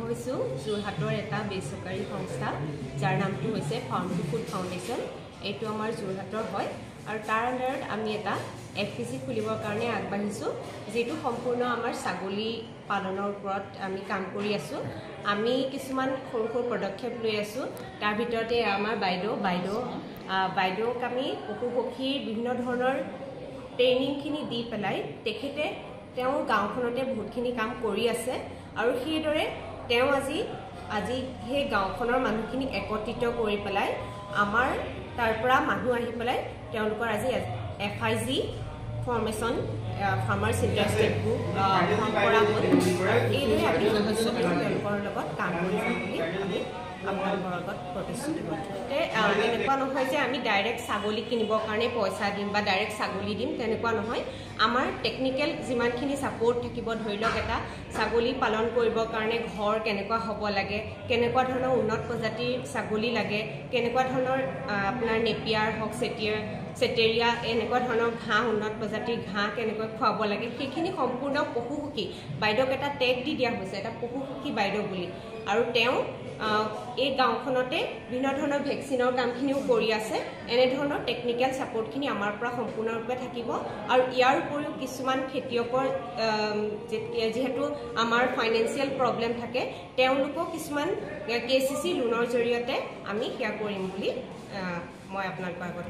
হৈছোঁ যোৰহাটৰ এটা বেচৰকাৰী সংস্থা যাৰ নামটো হৈছে ফাৰ্ম টু ফুড ফাউণ্ডেশ্যন। এইটো আমাৰ যোৰহাটৰ হয় আৰু তাৰ আণ্ডাৰত আমি এটা FPC খুলিবৰ কাৰণে আগবাঢ়িছোঁ, যিটো সম্পূৰ্ণ আমাৰ ছাগলী পালনৰ ওপৰত আমি কাম কৰি আছোঁ। আমি কিছুমান সৰু সৰু পদক্ষেপ লৈ আছোঁ। তাৰ ভিতৰতে আমাৰ বাইদেউক আমি পশু পক্ষীৰ বিভিন্ন ধৰণৰ ট্ৰেইনিংখিনি দি পেলাই তেখেতে তেওঁৰ গাঁওখনতে বহুতখিনি কাম কৰি আছে আৰু সেইদৰে তেওঁ আজি সেই গাঁওখনৰ মানুহখিনি একত্ৰিত কৰি পেলাই আমাৰ তাৰ পৰা মানুহ আহি পেলাই তেওঁলোকৰ আজি FIG formation farmers interested group form কৰা হ'ল। এইদৰে আমি তেওঁলোকৰ লগত কাম কৰি যাম বুলি আমি আপোনালোকৰ লগত প্ৰতিশ্ৰুতিবদ্ধ। এনেকুৱা নহয় যে আমি ডাইৰেক্ট ছাগলী কিনিবৰ কাৰণে পইচা দিম বা ডাইৰেক্ট ছাগলী দিম, তেনেকুৱা নহয়। আমাৰ টেকনিকেল যিমানখিনি ছাপৰ্ট থাকিব, ধৰি লওক এটা ছাগলী পালন কৰিবৰ কাৰণে ঘৰ কেনেকুৱা হ'ব লাগে, কেনেকুৱা ধৰণৰ উন্নত প্ৰজাতিৰ ছাগলী লাগে, কেনেকুৱা ধৰণৰ আপোনাৰ নেপিয়াৰ হওক চেটেৰিয়া এনেকুৱা ধৰণৰ ঘাঁহ, উন্নত প্ৰজাতিৰ ঘাঁহ কেনেকৈ খুৱাব লাগে, সেইখিনি সম্পূৰ্ণ পশুসখী বাইদেউক এটা টেগ দি দিয়া হৈছে, এটা পশুসখী বাইদেউ বুলি। আৰু তেওঁ এই গাঁওখনতে বিভিন্ন ধৰণৰ ভেকচিনৰ কামখিনিও কৰি আছে। এনেধৰণৰ টেকনিকেল ছাপৰ্টখিনি আমাৰ পৰা সম্পূৰ্ণৰূপে থাকিব। আৰু ইয়াৰ উপৰিও কিছুমান খেতিয়কৰ যিহেতু আমাৰ ফাইনেন্সিয়েল প্ৰব্লেম থাকে, তেওঁলোকক কিছুমান KCC লোনৰ জৰিয়তে আমি সেয়া কৰিম বুলি মই আপোনালোকৰ আগত